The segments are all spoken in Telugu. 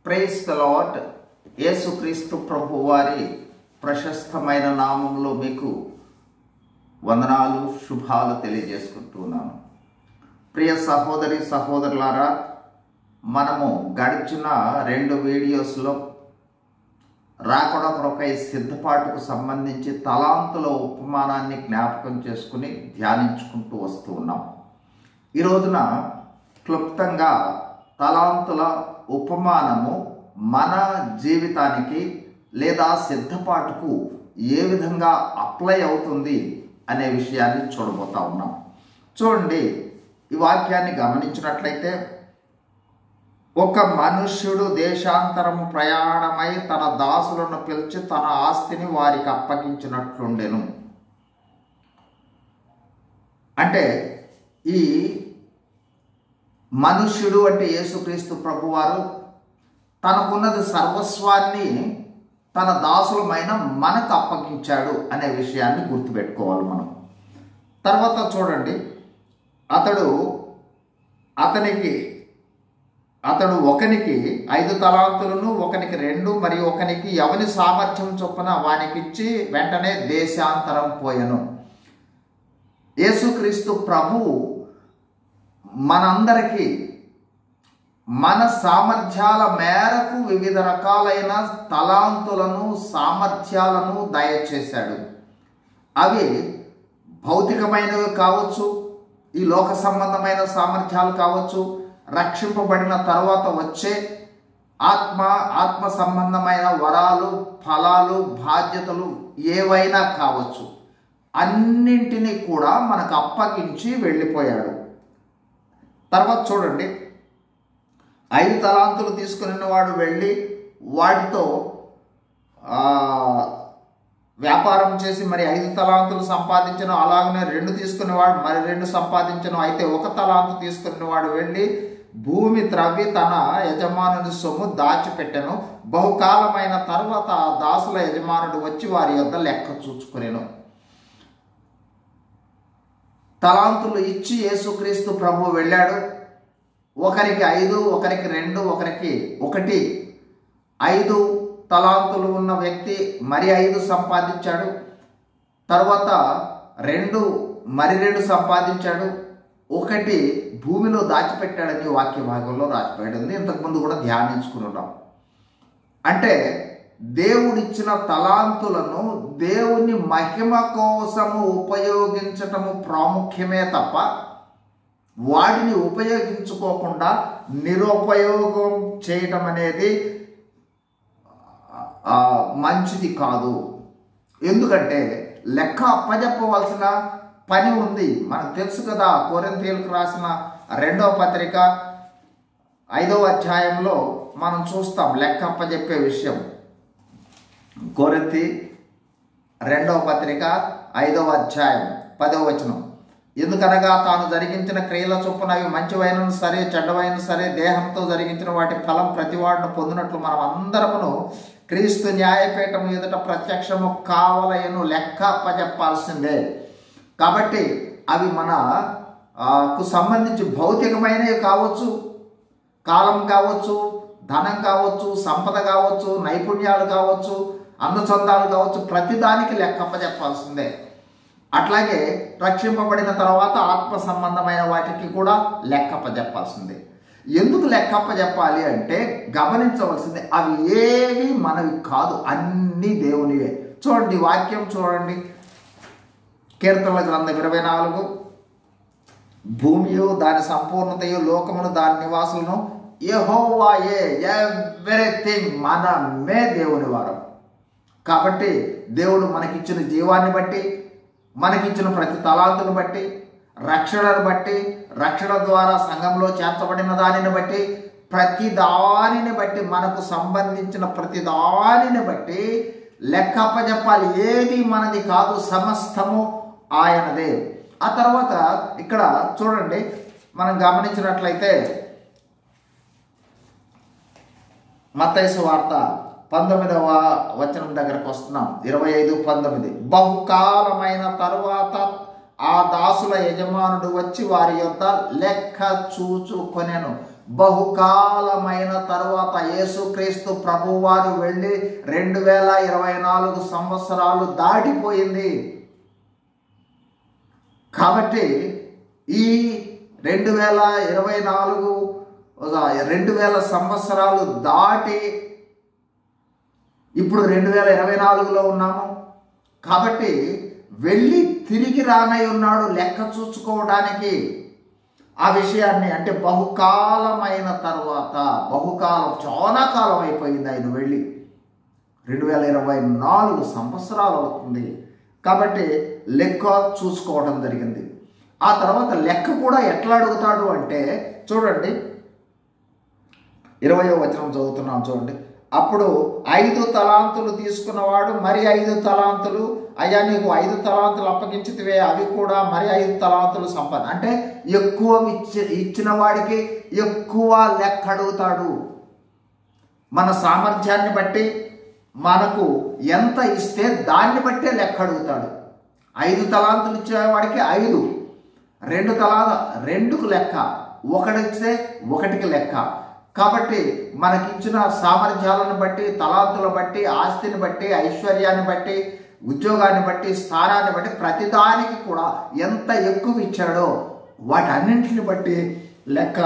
Praise the lord. యేసుక్రీస్తు ప్రభు వారి ప్రశస్తమైన నామంలో మీకు వందనాలు, శుభాలు తెలియజేసుకుంటున్నాను. ప్రియ సహోదరి సహోదరులారా, మనము గడిచిన 2 వీడియోస్లో రాకడ కొరకై సిద్ధపాటుకు సంబంధించి తలాంతుల ఉపమానాన్ని జ్ఞాపకం చేసుకుని ధ్యానించుకుంటూ వస్తూ ఉన్నాం. ఈ రోజున క్లుప్తంగా తలాంతుల ఉపమానము మన జీవితానికి లేదా సిద్ధపాటుకు ఏ విధంగా అప్లై అవుతుంది అనే విషయాన్ని చూడబోతా ఉన్నాం. చూడండి, ఈ వాక్యాన్ని గమనించినట్లయితే, ఒక మనుష్యుడు దేశాంతరము ప్రయాణమై తన దాసులను పిలిచి తన ఆస్తిని వారికి అప్పగించినట్లుండెను. అంటే ఈ మనుష్యుడు అంటే యేసుక్రీస్తు ప్రభువారు తనకున్నది సర్వస్వాన్ని తన దాసులమైన మనకు అప్పగించాడు అనే విషయాన్ని గుర్తుపెట్టుకోవాలి మనం. తర్వాత చూడండి, అతడు ఒకనికి 5 తలాంతులను, ఒకనికి 2 మరియు ఒకనికి ఎవని సామర్థ్యం చొప్పున వానికిచ్చి వెంటనే దేశాంతరం పోయెను. యేసుక్రీస్తు ప్రభువు మనందరికీ మన సామర్థ్యాల మేరకు వివిధ రకాలైన తలాంతులను, సామర్థ్యాలను దయచేశాడు. అవి భౌతికమైనవి కావచ్చు, ఈ లోక సంబంధమైన సామర్థ్యాలు కావచ్చు, రక్షింపబడిన తర్వాత వచ్చే ఆత్మ సంబంధమైన వరాలు, ఫలాలు, బాధ్యతలు ఏవైనా కావచ్చు. అన్నింటినీ కూడా మనకు అప్పగించి వెళ్ళిపోయాడు. తర్వాత చూడండి, 5 తలాంతులు తీసుకుని వాడు వెళ్ళి వాటితో వ్యాపారం చేసి మరి 5 తలాంతులు సంపాదించను. అలాగనే 2 తీసుకునేవాడు మరి 2 సంపాదించను. అయితే 1 తలాంతు తీసుకునేవాడు వెళ్ళి భూమి త్రవ్వి తన యజమానుని సొమ్ము దాచిపెట్టెను. బహుకాలమైన తర్వాత ఆ దాసుల యజమానుడు వచ్చి వారి యొద్ద లెక్క చూచుకునేను. తలాంతులు ఇచ్చి యేసుక్రీస్తు ప్రభు వెళ్ళాడు. ఒకరికి 5, ఒకరికి 2, ఒకరికి 1. 5 తలాంతులు ఉన్న వ్యక్తి మరి 5 సంపాదించాడు. తర్వాత 2 మరి 2 సంపాదించాడు. 1 భూమిలో దాచిపెట్టాడని వాక్య భాగంలో రాసిపోయాడు. ఇంతకుముందు కూడా ధ్యానించుకున్నాం. అంటే దేవుడిచ్చిన తలాంతులను దేవుని మహిమ కోసము ఉపయోగించటము ప్రాముఖ్యమే తప్ప వాటిని ఉపయోగించుకోకుండా నిరుపయోగం చేయటం అనేది మంచిది కాదు. ఎందుకంటే లెక్క అప్పజెప్పవలసిన పని ఉంది. మనకు తెలుసు కదా, కొరింథీయులకు రాసిన 2వ పత్రిక 5వ అధ్యాయంలో మనం చూస్తాం లెక్క అప్పజెప్పే విషయం. కొరింథీ 2వ పత్రిక 5వ అధ్యాయం 10వ వచనం. ఎందుకనగా తాను జరిగించిన క్రియల చొప్పున అవి మంచివైన సరే చెడ్డవైన సరే దేహంతో జరిగించిన వాటి ఫలం ప్రతివాడును పొందినట్లు మనం అందరమును క్రీస్తు న్యాయపీఠం ఎదుట ప్రత్యక్షము కావలయను లెక్క అప్పజెప్పాల్సిందే. కాబట్టి అవి మనకు సంబంధించి భౌతికమైనవి కావచ్చు, కాలం కావచ్చు, ధనం కావచ్చు, సంపద కావచ్చు, నైపుణ్యాలు కావచ్చు, అందచందాలు కావచ్చు, ప్రతిదానికి లెక్క అప్పజెప్పాల్సిందే. అట్లాగే రక్షింపబడిన తర్వాత ఆత్మ సంబంధమైన వాటికి కూడా లెక్కప్పజెప్పాల్సిందే. ఎందుకు లెక్కప్పజెప్పాలి అంటే గమనించవలసింది, అవి ఏవి మనవి కాదు, అన్నీ దేవునివే. చూడండి, వాక్యం చూడండి, కీర్తనల గ్రంథం 24. భూమియు దాని సంపూర్ణతయు లోకమును దాని నివాసులను యెహోవాయే, ఎవ్రీథింగ్ మనమే దేవుని వారం. కాబట్టి దేవుడు మనకిచ్చిన జీవాన్ని బట్టి, మనకిచ్చిన ప్రతి తలాంతును బట్టి, రక్షణను బట్టి, రక్షణ ద్వారా సంఘంలో చేర్చబడిన దానిని బట్టి, ప్రతి దానిని బట్టి, మనకు సంబంధించిన ప్రతి దానిని బట్టి లెక్క అప్పజెప్పాలి. ఏది మనది కాదు, సమస్తము ఆయనదే. ఆ తర్వాత ఇక్కడ చూడండి, మనం గమనించినట్లయితే మత్తయి సువార్త 19వ వచనం దగ్గరకు వస్తున్నాం. 25:19. బహుకాలమైన తరువాత ఆ దాసుల యజమానుడు వచ్చి వారి యొద్ద లెక్క చూచుకొనెను. బహుకాలమైన తరువాత యేసుక్రీస్తు ప్రభువారు వెళ్ళి 2024 సంవత్సరాలు దాటిపోయింది. కాబట్టి ఈ 2000 సంవత్సరాలు దాటి ఇప్పుడు 2024లో ఉన్నాము. కాబట్టి వెళ్ళి తిరిగి రానై ఉన్నాడు లెక్క చూసుకోవడానికి. ఆ విషయాన్ని అంటే బహుకాలమైన తర్వాత, బహుకాలం చాలా కాలం అయిపోయింది ఆయన వెళ్ళి, 2024 సంవత్సరాలు అవుతుంది. కాబట్టి లెక్క చూసుకోవడం జరిగింది. ఆ తర్వాత లెక్క కూడా ఎట్లా అడుగుతాడు అంటే చూడండి, 20వ వచనం చదువుతున్నాం చూడండి. అప్పుడు 5 తలాంతులు తీసుకున్నవాడు మరి 5 తలాంతులు, అయ్యా నీకు 5 తలాంతులు అప్పగించితివే, అవి కూడా మరి 5 తలాంతులు సంపాదన. అంటే ఎక్కువ ఇచ్చిన వాడికి ఎక్కువ లెక్క అడుగుతాడు. మన సామర్థ్యాన్ని బట్టి మనకు ఎంత ఇస్తే దాన్ని బట్టే లెక్క అడుగుతాడు. 5 తలాంతులు ఇచ్చేవాడికి 5, 2 2కు లెక్క, 1 ఇస్తే 1కి లెక్క. కాబట్టి మనకిచ్చిన సామర్థ్యాలను బట్టి, తలాంతులను బట్టి, ఆస్తిని బట్టి, ఐశ్వర్యాన్ని బట్టి, ఉద్యోగాన్ని బట్టి, స్థానాన్ని బట్టి ప్రతిదానికి కూడా ఎంత ఎక్కువ ఇచ్చాడో వాటన్నింటిని బట్టి లెక్క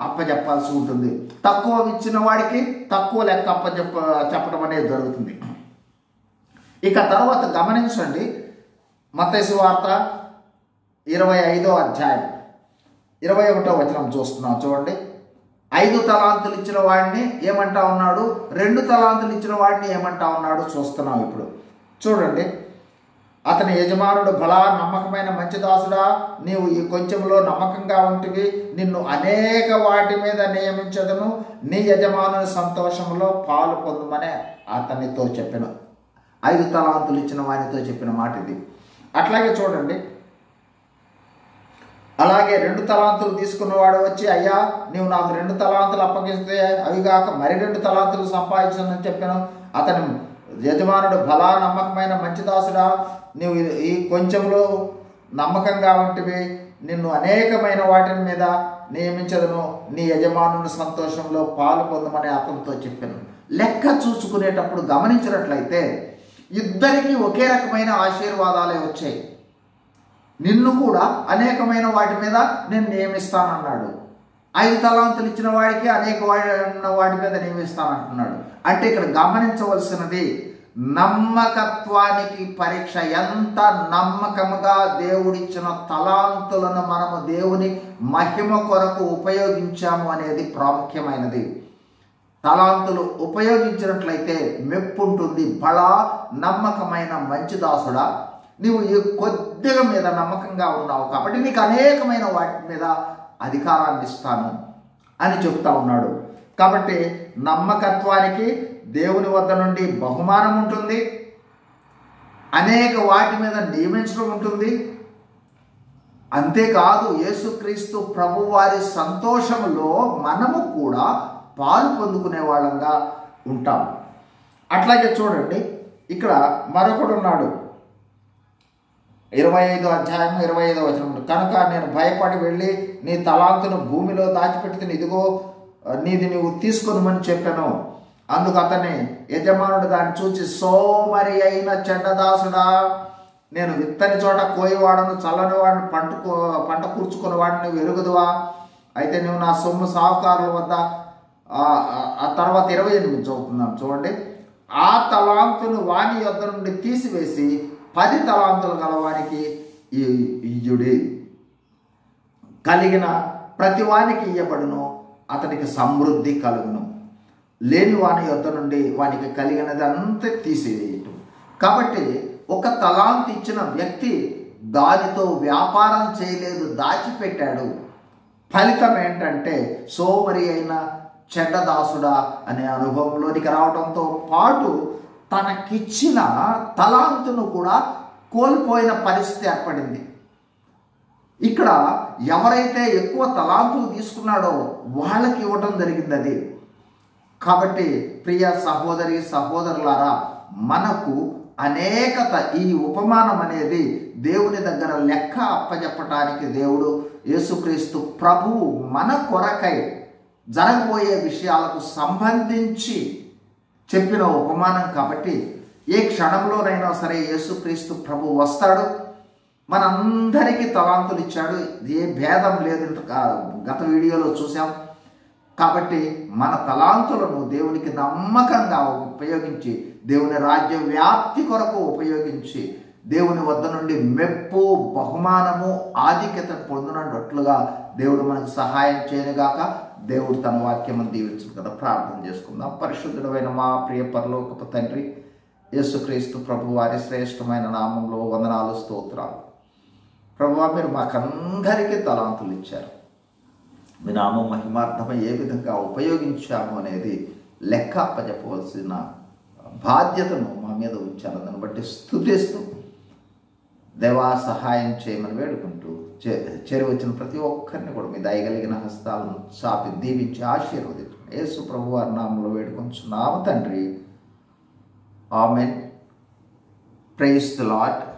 అప్పచెప్పాల్సి ఉంటుంది. తక్కువ ఇచ్చిన వాడికి తక్కువ లెక్క చెప్పడం అనేది జరుగుతుంది. ఇక తర్వాత గమనించండి, మత్తయి సువార్త 25వ అధ్యాయం 21వ వచనం చూస్తున్నాం చూడండి. 5 తలాంతులు ఇచ్చిన వాడిని ఏమంటా ఉన్నాడు, 2 తలాంతులు ఇచ్చిన వాడిని ఏమంటా ఉన్నాడు చూస్తున్నాం ఇప్పుడు చూడండి. అతని యజమానుడు, బలా నమ్మకమైన మంచి దాసుడా, నీవు ఈ కొంచెంలో నమ్మకంగా ఉంటివి, నిన్ను అనేక వాటి మీద నియమించదను, నీ యజమానుని సంతోషంలో పాలు పొందుమని అతనితో చెప్పాను. 5 తలాంతులు ఇచ్చిన వాడితో చెప్పిన మాట ఇది. అట్లాగే చూడండి, అలాగే 2 తలాంతులు తీసుకున్నవాడు వచ్చి, అయ్యా నీవు నాకు 2 తలాంతులు అప్పగిస్తే అవిగాక మరి 2 తలాంతులు సంపాదించని చెప్పాను. అతని యజమానుడు, బలా నమ్మకమైన మంచి దాసుడా, నీవు ఈ కొంచెంలో నమ్మకంగా ఉంటివి, నిన్ను అనేకమైన వాటి మీద నియమించదను, నీ యజమానుని సంతోషంలో పాలు పొందమని అతనితో చెప్పాను. లెక్క చూసుకునేటప్పుడు గమనించినట్లయితే ఇద్దరికీ ఒకే రకమైన ఆశీర్వాదాలే వచ్చాయి. నిన్ను కూడా అనేకమైన వాటి మీద నేను నియమిస్తానన్నాడు. 5 తలాంతులు ఇచ్చిన వాడికి అనేక వాటి మీద నియమిస్తానంటున్నాడు. అంటే ఇక్కడ గమనించవలసినది నమ్మకత్వానికి పరీక్ష. ఎంత నమ్మకముగా దేవుడిచ్చిన తలాంతులను మనము దేవుని మహిమ కొరకు ఉపయోగించాము అనేది ప్రాముఖ్యమైనది. తలాంతులు ఉపయోగించినట్లయితే మెప్పు ఉంటుంది. బలా నమ్మకమైన మంచి దాసుడా, నీవు ఈ కొద్దిగా మీద నమ్మకంగా ఉన్నావు కాబట్టి నీకు అనేకమైన వాటి మీద అధికారాన్ని ఇస్తాను అని చెప్తా ఉన్నాడు. కాబట్టి నమ్మకత్వానికి దేవుని వద్ద నుండి బహుమానం ఉంటుంది, అనేక వాటి మీద నియమించడం ఉంటుంది. అంతేకాదు యేసుక్రీస్తు ప్రభువారి సంతోషంలో మనము కూడా పాలు పొందుకునే వాళ్ళంగా ఉంటాం. అట్లాగే చూడండి, ఇక్కడ మరొకడు ఉన్నాడు, 25వ అధ్యాయం 25వ వచనం. కనుక నేను భయపడి వెళ్ళి నీ తలాంతును భూమిలో దాచిపెడితే ఇదిగో నీది నీవు తీసుకొనుమని చెప్పాను. అందుకు అతని యజమానుడు దాన్ని చూచి, సోమరి అయిన చెడ్డదాసుడా, నేను విత్తని చోట కోయివాడను, చల్లని వాడిని పంట కూర్చుకున్న వాడిని నువ్వు ఎరుగుదువా? అయితే నువ్వు నా సొమ్ము సాహుకారుల వద్ద, ఆ తర్వాత 28 చదువుతున్నాం చూడండి. ఆ తలాంతును వాని యొద్ద నుండి తీసివేసి 10 తలాంతులు గలవానికి ఇయ్యుడి, కలిగిన ప్రతి వానికి ఇయ్యబడును, అతనికి సమృద్ధి కలుగును. లేని వాని యొద్ద నుండి వానికి కలిగినది అంతా తీసివేయటం. కాబట్టి ఒక తలాంతు ఇచ్చిన వ్యక్తి దానితో వ్యాపారం చేయలేదు, దాచిపెట్టాడు. ఫలితం ఏంటంటే సోమరి అయిన చెడ్డదాసుడా అనే అనుభవంలోనికి రావడంతో పాటు తనకిచ్చిన తలాంతును కూడా కోల్పోయిన పరిస్థితి ఏర్పడింది. ఇక్కడ ఎవరైతే ఎక్కువ తలాంతులు తీసుకున్నాడో వాళ్ళకి ఇవ్వటం జరిగింది అది. కాబట్టి ప్రియ సహోదరి సహోదరులారా, మనకు అనేకత, ఈ ఉపమానం అనేది దేవుని దగ్గర లెక్క అప్పచెప్పటానికి దేవుడు యేసుక్రీస్తు ప్రభువు మన కొరకై జరగబోయే విషయాలకు సంబంధించి చెప్పిన ఉపమానం కాబట్టి ఏ క్షణంలోనైనా సరే యేసుక్రీస్తు ప్రభు వస్తాడు. మనందరికీ తలాంతులు ఇచ్చాడు, ఏ భేదం లేదు. గత వీడియోలో చూసాం. కాబట్టి మన తలాంతులను దేవునికి నమ్మకంగా ఉపయోగించి, దేవుని రాజ్య వ్యాప్తి కొరకు ఉపయోగించి, దేవుని వద్ద నుండి మెప్పు, బహుమానము, ఆధిక్యత పొందినట్లుగా దేవుడు మనకు సహాయం చేయనుగాక. దేవుడు తన వాక్యము దీవించును కదా. ప్రార్థన చేసుకుందాం. పరిశుద్ధుడైన మా ప్రియ పరలోకపు తండ్రి, యేసుక్రీస్తు ప్రభు వారి శ్రేష్టమైన నామంలో వందనాలు, స్తోత్రాలు. ప్రభువా, మీరు మాకందరికీ తలాంతులు ఇచ్చారు. మీ నామం మహిమార్థమై ఏ విధంగా ఉపయోగించాము అనేది లెక్క అప్పచెప్పవలసిన బాధ్యతను మా మీద ఉంచారు. దాన్ని బట్టి స్తుతిస్తూ దేవా సహాయం చేయమని వేడుకుంటూ చేరి వచ్చిన ప్రతి ఒక్కరిని కూడా మీ దయగలిగిన హస్తాలను చాపి దీవించి ఆశీర్వదించు. యేసు ప్రభు వారి నామంలో వేడుకొంచున్నాము తండ్రి. ఆమెన్. Praise the lord.